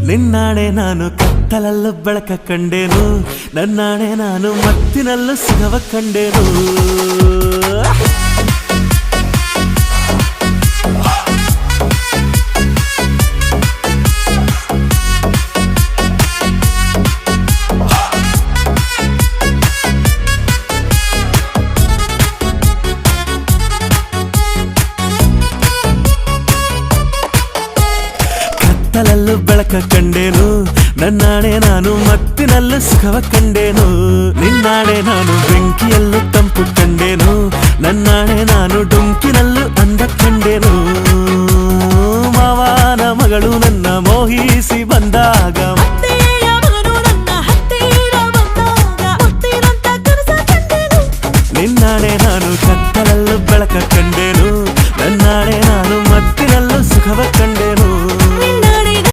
ನಿನ್ನಾಣೆ ನಾನು ಕತ್ತಲಲ್ಲೂ ಬೆಳಕ ಕಂಡೇನು, ನನ್ನಾಣೆ ನಾನು ಮತ್ತಿನಲ್ಲೂ ಸುಖವ ಕಂಡೇನು. ಕತ್ತಲಲ್ಲೂ ಬೆಳಕ ಕಂಡೇನು, ನನ್ನಾಣೆ ನಾನು ಮತ್ತಿನಲ್ಲೂ ಸುಖವ ಕಂಡೇನು. ನಿನ್ನಾಣೆ ನಾನು ಬೆಂಕಿಯಲ್ಲೂ ತಂಪು ಕಂಡೇನು, ನನ್ನಾಣೆ ನಾನು ಡೊಂಕಿನಲ್ಲೂ ಅಂದ ಕಂಡೇನು. ಮಾವನ ಮಗಳು ನನ್ನ ಮೋಹಿಸಿ ಬಂದಾಗ